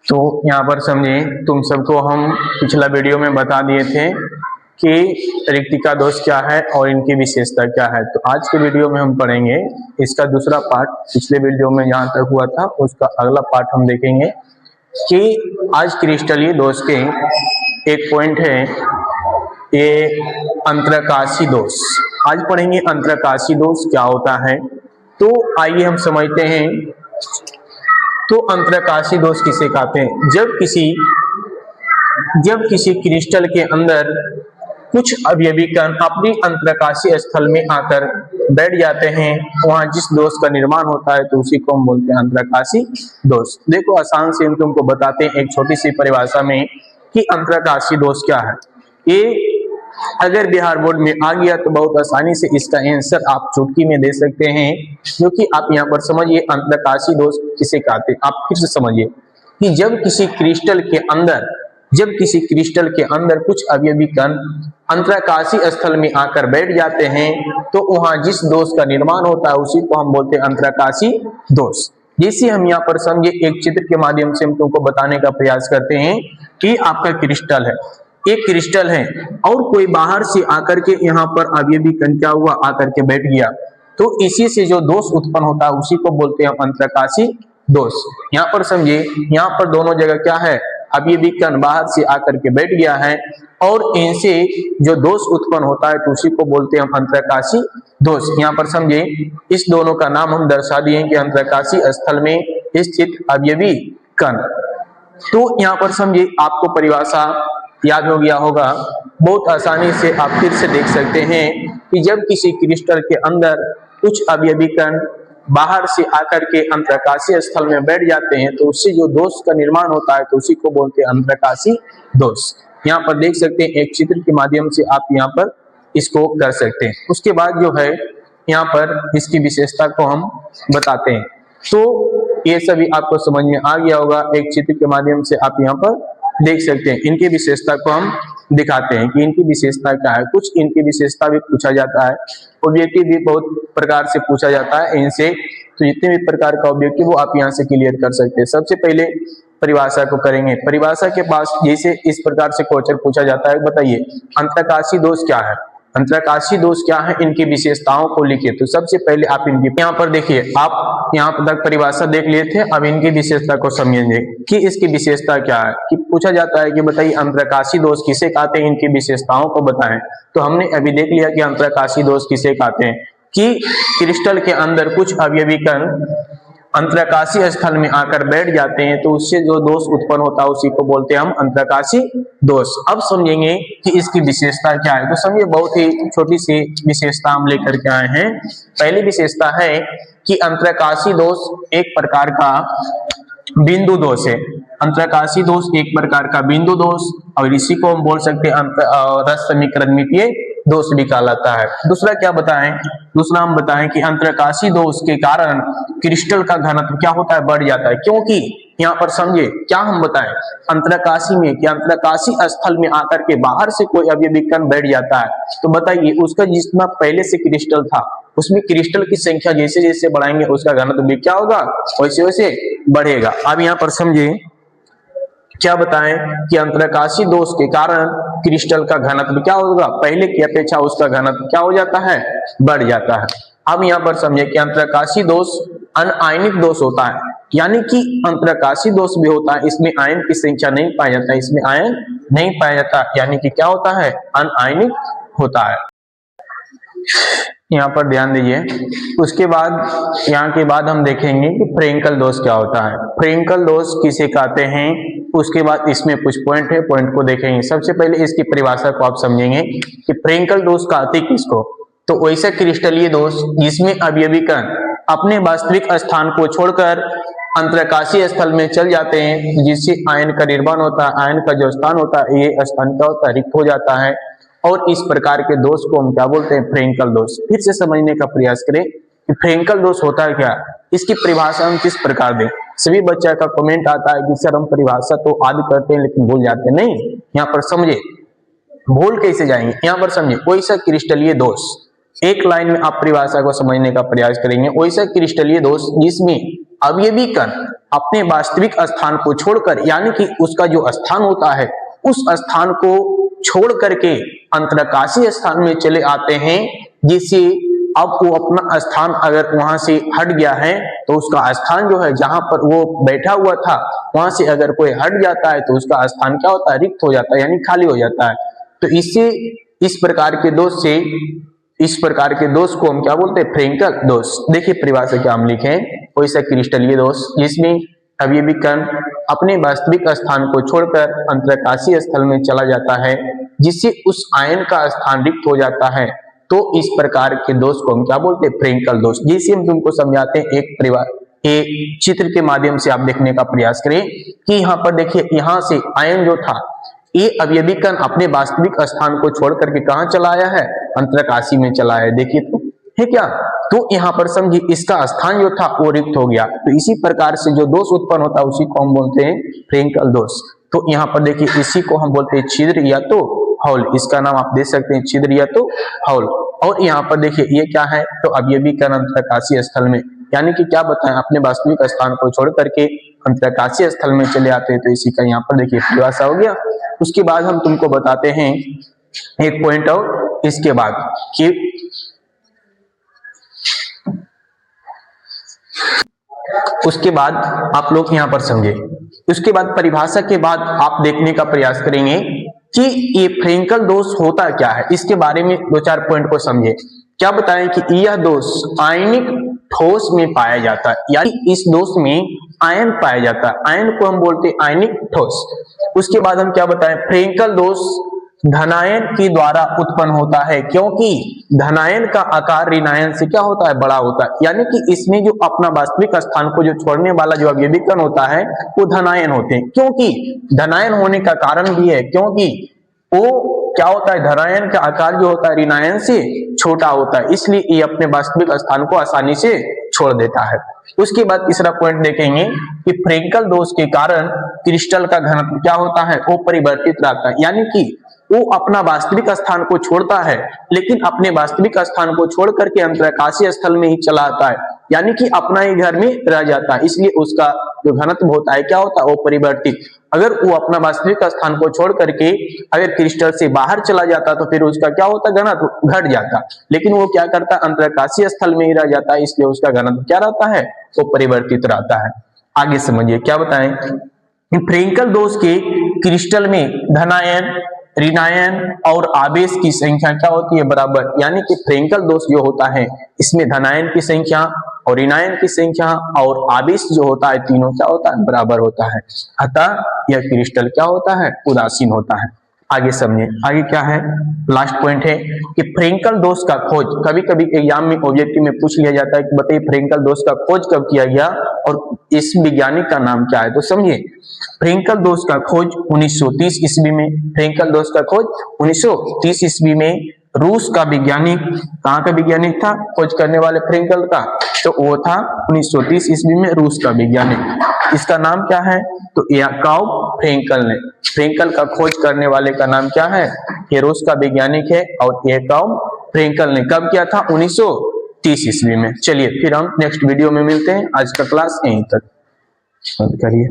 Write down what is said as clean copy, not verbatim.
तो यहाँ पर समझे, तुम सबको हम पिछला वीडियो में बता दिए थे कि रिक्तिका दोष क्या है और इनकी विशेषता क्या है। तो आज के वीडियो में हम पढ़ेंगे इसका दूसरा पार्ट। पिछले वीडियो में जहाँ तक हुआ था उसका अगला पार्ट हम देखेंगे कि आज क्रिस्टलीय दोष के एक पॉइंट है ये अंतरकाशी दोष। आज पढ़ेंगे अंतरकाशी दोष क्या होता है। तो आइए हम समझते हैं। तो अंतरकाशी दोष किसे कहते हैं? जब किसी क्रिस्टल के अंदर कुछ अवयवी कण अपनी अंतरकाशी स्थल में आकर बैठ जाते हैं, वहां जिस दोष का निर्माण होता है तो उसी को हम बोलते हैं अंतरकाशी दोष। देखो आसान से हम तुमको बताते हैं एक छोटी सी परिभाषा में कि अंतरकाशी दोष क्या है। ये अगर बिहार बोर्ड में आ गया तो बहुत आसानी से इसका आंसर आप चुटकी में दे सकते हैं, क्योंकि आप यहाँ पर समझिए अंतरकाशी दोष किसे कहते हैं। आप फिर से समझिए कि जब किसी क्रिस्टल के अंदर कुछ अवयवी कण अंतरकाशी स्थल में आकर बैठ जाते हैं तो वहां जिस दोष का निर्माण होता है उसी को हम बोलते हैं अंतरकाशी दोष। जैसे हम यहाँ पर समझे एक चित्र के माध्यम से हम तुमको बताने का प्रयास करते हैं कि आपका क्रिस्टल है, एक क्रिस्टल है और कोई बाहर से आकर के यहाँ पर अवयवी कण क्या हुआ आकर के बैठ गया, तो इसी से जो दोष उत्पन्न होता है उसी को बोलते हैं अंतरकाशी दोष। यहाँ पर समझिए, यहाँ पर दोनों जगह क्या है, अवयवी कण बाहर से आकर के बैठ गया है और इनसे जो दोष उत्पन्न होता है तो उसी को बोलते हैं अंतरकाशी दोष। यहाँ पर समझे इस दोनों का नाम हम दर्शा दिए कि अंतरकाशी स्थल में स्थित अवयवी कण। तो यहाँ पर समझे आपको परिभाषा याद हो गया होगा, बहुत आसानी से आप फिर से देख सकते हैं कि जब किसी क्रिस्टल के अंदर कुछ अवयवी कण बाहर से आकर के अंतरकाशी स्थल में बैठ जाते हैं तो उससे जो दोष का निर्माण होता है तो उसी को बोलते हैं अंतरकाशी दोष। यहाँ पर देख सकते हैं एक चित्र के माध्यम से आप यहाँ पर इसको कर सकते हैं। उसके बाद जो है यहाँ पर इसकी विशेषता को हम बताते हैं। तो ये सभी आपको समझ में आ गया होगा, एक चित्र के माध्यम से आप यहाँ पर देख सकते हैं। इनकी विशेषता को हम दिखाते हैं कि इनकी विशेषता क्या है। कुछ इनकी विशेषता भी पूछा जाता है, ऑब्जेक्टिव भी बहुत प्रकार से पूछा जाता है इनसे, तो जितने भी प्रकार का ऑब्जेक्टिव वो आप यहाँ से क्लियर कर सकते हैं। सबसे पहले परिभाषा को करेंगे। परिभाषा के पास जैसे इस प्रकार से क्वेश्चन पूछा जाता है, बताइए अंतरकाशी दोष क्या है, अंतरकाशी दोष क्या है, इनकी विशेषताओं को लिखिए। तो सबसे पहले आप इनकी यहाँ पर देखिए, आप यहाँ तक परिभाषा देख लिए थे, अब इनकी विशेषता को समझेंगे कि इसकी विशेषता क्या है। कि पूछा जाता है कि बताइए अंतरकाशी दोष किसे कहते हैं, इनकी विशेषताओं को बताएं। तो हमने अभी देख लिया कि अंतरकाशी दोष किसे कहते हैं कि क्रिस्टल के अंदर कुछ अवयवी कण अंतरकाशी स्थल में आकर बैठ जाते हैं तो उससे जो दोष उत्पन्न होता है उसी को बोलते हैं हम अंतरकाशी दोष। अब समझेंगे कि इसकी विशेषता क्या है। तो समझिए बहुत ही छोटी सी विशेषता हम लेकर के आए हैं। पहली विशेषता है कि अंतरकाशी दोष एक प्रकार का बिंदु दोष है। अंतरकाशी दोष एक प्रकार का बिंदु दोष और इसी को हम बोल सकते हैं रस समीकरणमितीय दोष भी कहलाता है। दूसरा क्या बताएं, दूसरा हम बताएं कि अंतरकाशी दोष के कारण क्रिस्टल का घनत्व क्या होता है, बढ़ जाता है। क्योंकि यहाँ पर समझिए क्या हम बताएं अंतरकाशी में कि अंतरकाशी स्थल में आकर के बाहर से कोई अवयवी कण बैठ जाता है तो बताइए उसका जितना पहले से क्रिस्टल था उसमें क्रिस्टल की संख्या जैसे जैसे बढ़ाएंगे उसका घनत्व भी क्या होगा, वैसे वैसे बढ़ेगा। अब यहाँ पर समझिए क्या बताएं कि अंतरकाशी दोष के कारण क्रिस्टल का घनत्व क्या होगा, पहले की अपेक्षा उसका घनत्व क्या हो जाता है, बढ़ जाता है। अब यहाँ पर समझिए कि अंतरकाशी दोष अनआयनिक दोष होता है, यानी कि अंतरकाशी दोष भी होता है, इसमें आयन की संख्या नहीं पाया जाता, इसमें आयन नहीं पाया जाता, यानी कि क्या होता है, अनआयनिक होता है। यहाँ पर ध्यान दीजिए। उसके बाद यहाँ के बाद हम देखेंगे कि फ्रेंकल दोष क्या होता है, फ्रेंकल दोष किसे कहते हैं। उसके बाद इसमें कुछ पॉइंट है, पॉइंट को देखेंगे। सबसे पहले इसकी परिभाषा को आप समझेंगे कि फ्रेंकल दोष कहते किसको। तो वैसा क्रिस्टलीय दोष जिसमें अवयवी कण अपने वास्तविक स्थान को छोड़कर अंतरकाशी स्थल में चल जाते हैं, जिससे आयन का निर्माण होता है, आयन का जो स्थान होता है ये स्थान क्या होता है, रिक्त हो जाता है। और इस प्रकार के दोष को हम क्या बोलते हैं, फ्रेंकल दोष। फिर से समझने का प्रयास करें कि फ्रेंकल दोष होता है क्या, इसकी परिभाषा हम किस प्रकार दें। सभी बच्चा का कमेंट आता है कि सर हम परिभाषा तो आदि करते हैं लेकिन भूल जाते हैं। नहीं, यहाँ पर समझे भूल कैसे जाएंगे। यहाँ पर समझे वैसा क्रिस्टलीय दोष, एक लाइन में आप परिभाषा को समझने का प्रयास करेंगे। वैसा क्रिस्टलीय दोष जिसमें अवयवी कण अपने वास्तविक स्थान को छोड़कर, यानी कि उसका जो स्थान होता है उस स्थान को छोड़ करके अंतराकाशीय स्थान में चले आते हैं, जिससे अब वो अपना स्थान अगर वहां से हट गया है तो उसका स्थान जो है जहां पर वो बैठा हुआ था वहां से अगर कोई हट जाता है तो उसका स्थान क्या होता है, रिक्त हो जाता है, यानी खाली हो जाता है। तो इससे इस प्रकार के दोष को हम क्या बोलते हैं, फ्रेंकल दोष। देखिए परिभाषा क्या हम लिखे, कोई सा क्रिस्टलीय दोष जिसमें अवयवी कण अपने वास्तविक स्थान को छोड़कर अंतराकाशीय स्थल में चला जाता है, जिससे उस आयन का स्थान रिक्त हो जाता है, तो इस प्रकार के दोष को हम क्या बोलते हैं, फ्रेंकल दोष। जैसे हम तुमको समझाते हैं, एक चित्र के माध्यम से आप देखने का प्रयास करें कि यहाँ पर देखिए, यहाँ से आयन जो था ये अवयवी कण अपने वास्तविक स्थान को छोड़ करके कहाँ चला आया है, अंतराकाशी में चला है। देखिए तो है क्या, तो यहाँ पर समझिए इसका स्थान जो था वो रिक्त हो गया। तो इसी प्रकार से जो दोष उत्पन्न होता है उसी को हम बोलते हैं फ्रेंकल दोष। तो यहाँ पर देखिए इसी को हम बोलते हैं छिद्र या तो हॉल, इसका नाम आप दे सकते हैं छिद्र या तो हॉल। और यहाँ पर देखिए ये क्या है, तो अवयवी कण अंतराकाशीय स्थल में, यानी कि क्या बताएं, अपने वास्तविक स्थान को छोड़ करके अंतराकाशीय स्थल में चले आते हैं। तो इसी का यहाँ पर देखिए परिभाषा हो गया। उसके बाद हम तुमको बताते हैं एक पॉइंट और इसके बाद कि उसके बाद आप लोग यहाँ पर समझे, उसके बाद परिभाषा के बाद आप देखने का प्रयास करेंगे कि ये फ्रेंकल दोष होता क्या है, इसके बारे में दो चार पॉइंट को समझे। क्या बताएं कि यह दोष आयनिक ठोस में पाया जाता है, यानी इस दोष में आयन पाया जाता है, आयन को हम बोलते हैं आयनिक ठोस। उसके बाद हम क्या बताएं, फ्रेंकल दोष धनायन के द्वारा उत्पन्न होता है, क्योंकि धनायन का आकार ऋणायन से क्या होता है, बड़ा होता है। यानी कि इसमें जो अपना वास्तविक स्थान को जो छोड़ने वाला जो अवयवी कण होता है वो धनायन होते हैं। क्योंकि धनायन होने का कारण भी है, क्योंकि वो क्या होता है, धनायन का आकार जो होता है ऋणायन से छोटा होता है, इसलिए ये अपने वास्तविक स्थान को आसानी से छोड़ देता है। उसके बाद तीसरा पॉइंट देखेंगे कि फ्रेंकल दोष के कारण क्रिस्टल का घनत्व क्या होता है, वो परिवर्तित रहता है। यानी कि वो अपना वास्तविक स्थान को छोड़ता है, लेकिन अपने वास्तविक स्थान को छोड़ करके अंतराकाशीय स्थल में ही चला आता है, यानी कि अपना ही घर में रह जाता है, इसलिए उसका जो घनत्व होता है क्या होता है, वो परिवर्तित। अगर वो अपना वास्तविक स्थान को छोड़ करके अगर क्रिस्टल से बाहर चला जाता तो फिर उसका क्या होता, घनत्व घट जाता, लेकिन वो क्या करता है, अंतराकाशीय स्थल में ही रह जाता है, इसलिए उसका घनत्व क्या रहता है, वो परिवर्तित रहता है। आगे समझिए क्या बताएं, फ्रेंकल दोष के क्रिस्टल में धनायन, ऋणायन और आवेश की संख्या क्या होती है, बराबर। यानी कि फ्रेंकल दोष जो होता है इसमें धनायन की संख्या और ऋणायन की संख्या और आवेश जो होता है तीनों क्या होता है, बराबर होता है। अतः यह क्रिस्टल क्या होता है, उदासीन होता है। आगे समझिए, आगे क्या है, लास्ट पॉइंट है कि फ्रेंकल दोष का खोज कभी कभी एग्जाम में ऑब्जेक्टिव में पूछ लिया जाता है कि बताइए फ्रेंकल दोष का खोज कब किया गया और इस वैज्ञानिक का नाम क्या है। तो समझिए, फ्रेंकल दोष का खोज 1930 ईस्वी में, फ्रेंकल दोष का खोज 1930 ईस्वी में रूस का वैज्ञानिक, कहाँ का वैज्ञानिक था खोज करने वाले फ्रेंकल का, तो वो था 1930 ईस्वी में रूस का वैज्ञानिक। इसका नाम क्या है, तो याकॉब फ्रेंकल ने, फ्रेंकल का खोज करने वाले का नाम क्या है, ये रूस का वैज्ञानिक है और याकॉब फ्रेंकल ने कब किया था, 1930 ईस्वी में। चलिए फिर हम नेक्स्ट वीडियो में मिलते हैं, आज का क्लास यहीं तक करिए।